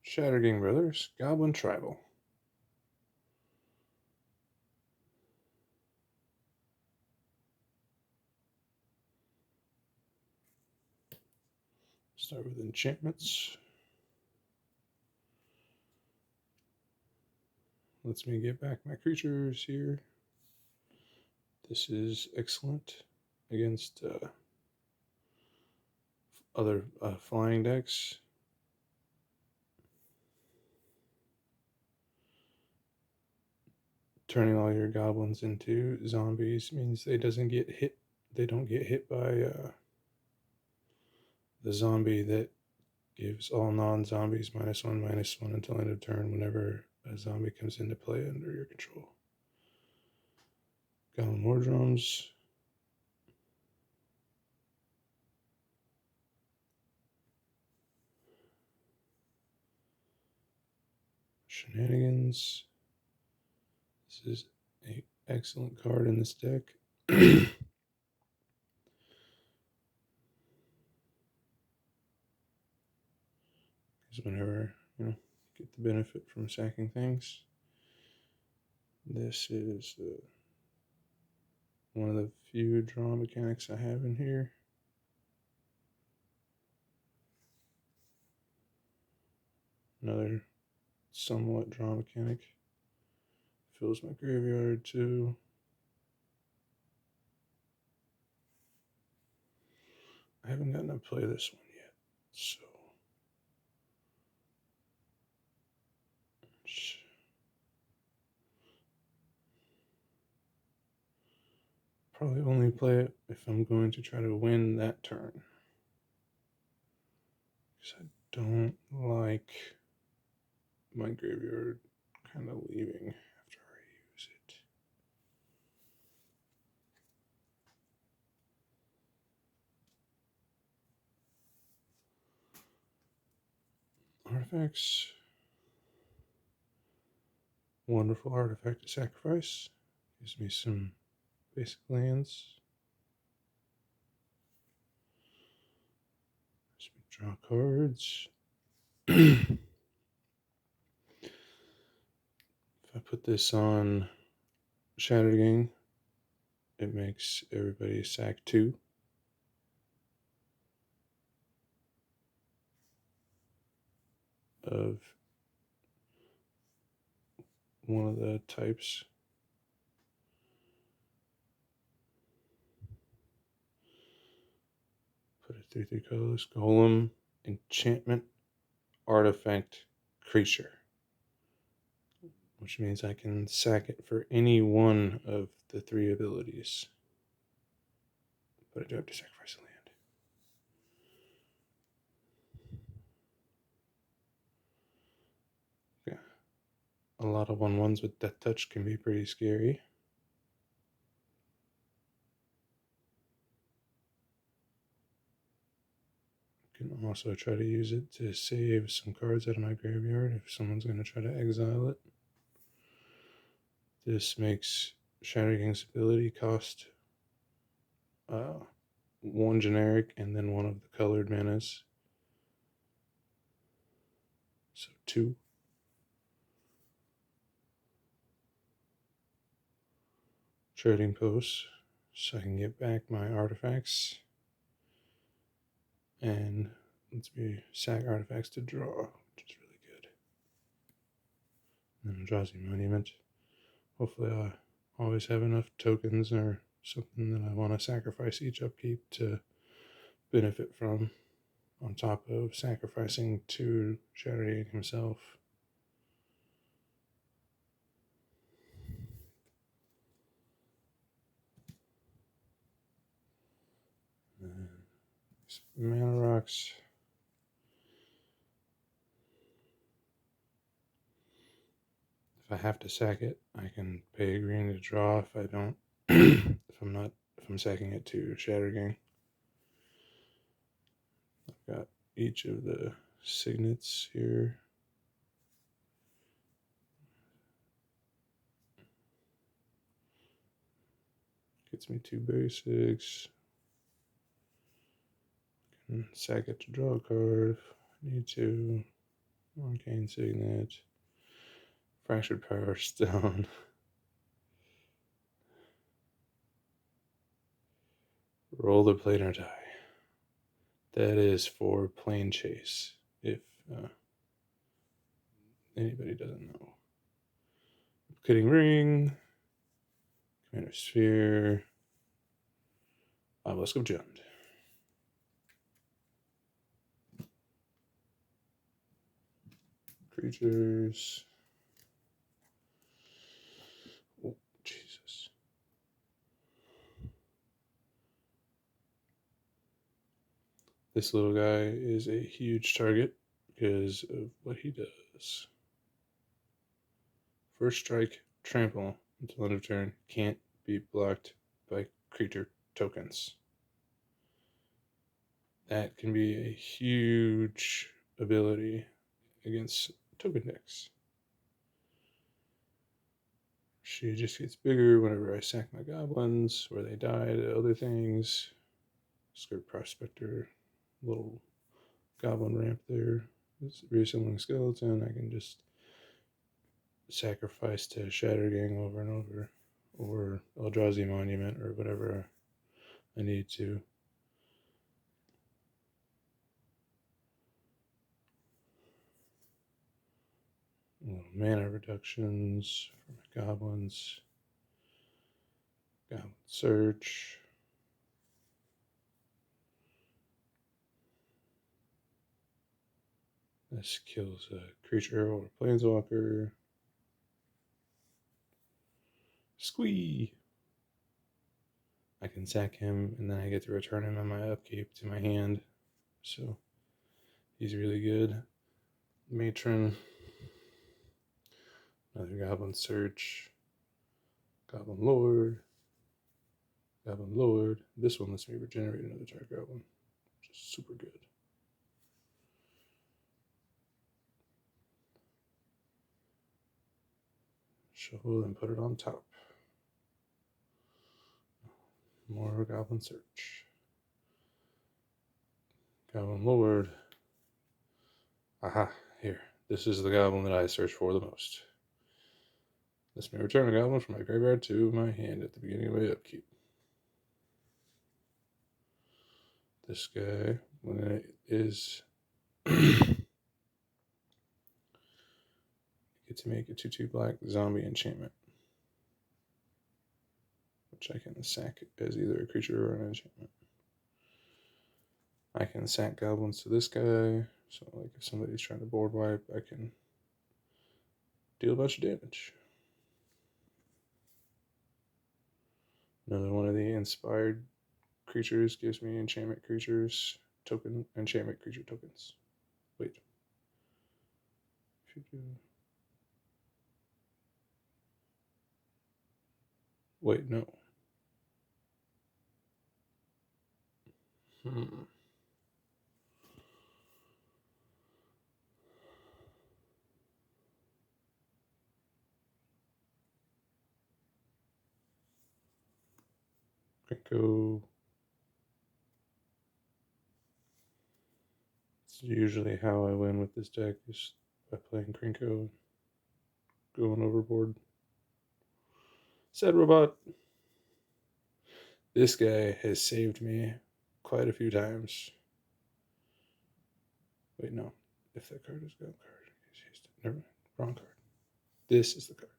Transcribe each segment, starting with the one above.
Shattergang Brothers Goblin Tribal. Start with enchantments. Lets me get back my creatures here. This is excellent against other flying decks. Turning all your goblins into zombies means they don't get hit by the zombie that gives all non-zombies -1/-1 until end of turn whenever a zombie comes into play under your control. Goblin War Drums. Shenanigans. This is an excellent card in this deck. Because whenever you get the benefit from sacking things, this is one of the few draw mechanics I have in here. Another somewhat draw mechanic. Fills my graveyard too. I haven't gotten to play this one yet, so probably only play it if I'm going to try to win that turn. Because I don't like my graveyard kind of leaving after I use it. Artifacts. Wonderful artifact to sacrifice. Gives me some basic lands. Draw cards. If I put this on Shattergang, it makes everybody sack 2. Of one of the types. Put it 3/3 colors. Golem, enchantment, artifact, creature. Which means I can sack it for any one of the 3 abilities. But I do have to sacrifice a land. Yeah. A lot of 1/1s with Death Touch can be pretty scary. Can also try to use it to save some cards out of my graveyard if someone's going to try to exile it. This makes Shattergang's ability cost 1 generic and then 1 of the colored manas. So 2. Trading posts so I can get back my artifacts. And let's me sack artifacts to draw, which is really good. And then Eldrazi Monument. Hopefully I always have enough tokens or something that I want to sacrifice each upkeep to benefit from, on top of sacrificing to Shattergang himself. Mana rocks. If I have to sack it, I can pay a green to draw. If I don't, if I'm sacking it to Shattergang. I've got each of the signets here. Gets me 2 basics. Can sack it to draw a card if I need to. Arcane Signet. Fractured Power Stone. Roll the planar die. That is for plane chase, if anybody doesn't know. Kidding Ring. Commander Sphere. Obelisk of Jund. Creatures. Oh, Jesus. This little guy is a huge target because of what he does. First strike, trample until end of turn. Can't be blocked by creature tokens. That can be a huge ability against token decks. She just gets bigger whenever I sack my goblins, or they die to other things. Skirt Prospector, little goblin ramp there. It's reassembling skeleton. I can just sacrifice to Shattergang over and over, or Eldrazi Monument, or whatever I need to. Little mana reductions for my goblins. Goblin Search. This kills a creature or a planeswalker. Squee! I can sack him, and then I get to return him on my upkeep to my hand. So, he's really good. Matron. Another Goblin Search. Goblin Lord. Goblin Lord. This one lets me regenerate another target goblin, which is super good. Shuffle and put it on top. More Goblin Search. Goblin Lord. Aha, here. This is the goblin that I search for the most. This may return a goblin from my graveyard to my hand at the beginning of my upkeep. This guy, when it is get to make a 2/2 black zombie enchantment, which I can sack as either a creature or an enchantment. I can sack goblins to this guy, so like if somebody's trying to board wipe, I can deal a bunch of damage. Another one of the inspired creatures gives me enchantment creatures token, enchantment creature tokens. Wait. Wait, no. Go. It's usually how I win with this deck is by playing Krinko, going overboard. Said Robot. This guy has saved me quite a few times. Wait, no. If that card is a card, never mind. Wrong card. This is the card.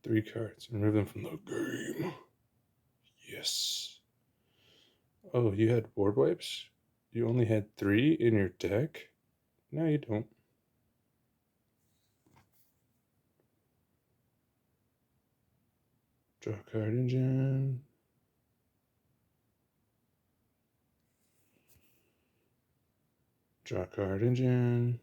3 cards. Remove them from the game. Yes. Oh, you had board wipes? You only had 3 in your deck? No, you don't. Draw card engine. Draw card engine.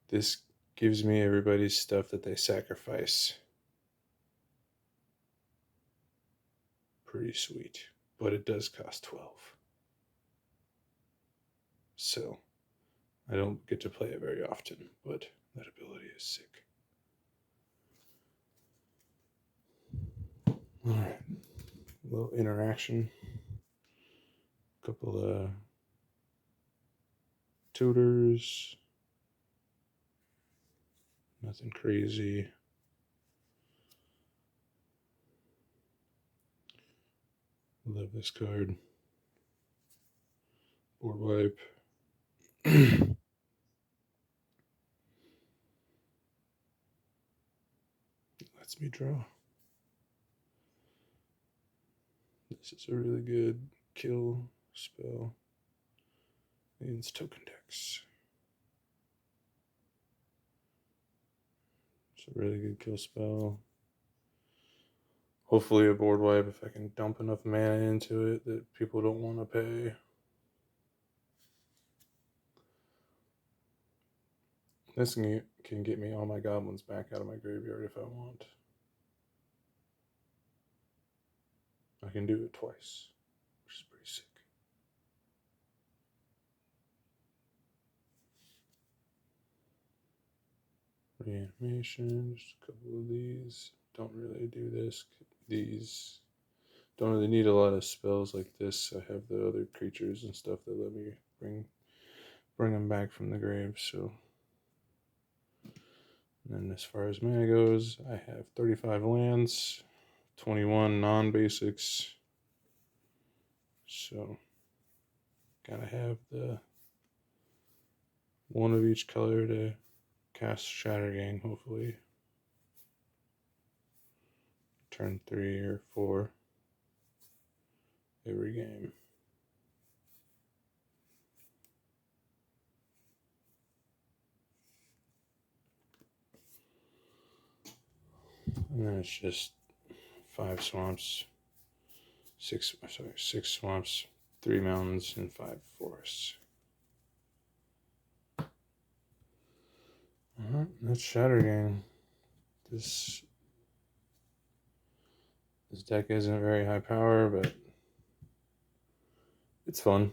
This gives me everybody's stuff that they sacrifice. Pretty sweet. But it does cost 12. So, I don't get to play it very often, but that ability is sick. Alright. little interaction. A couple of tutors. Nothing crazy. Love this card. Board wipe. Lets me draw. This is a really good kill spell against token decks. It's a really good kill spell. Hopefully a board wipe if I can dump enough mana into it that people don't want to pay. This can get me all my goblins back out of my graveyard if I want. I can do it twice, which is pretty sick. Reanimation, just a couple of these. Don't really do this. These don't really need a lot of spells like this. I have the other creatures and stuff that let me bring them back from the grave. So, and then as far as mana goes, I have 35 lands, 21 non-basics. So, gotta have the one of each color to cast Shattergang, hopefully. Turn 3 or 4 every game. And then it's just 5 swamps, 6 swamps, 3 mountains, and 5 forests. That's Shattergang. This deck isn't very high power, but it's fun.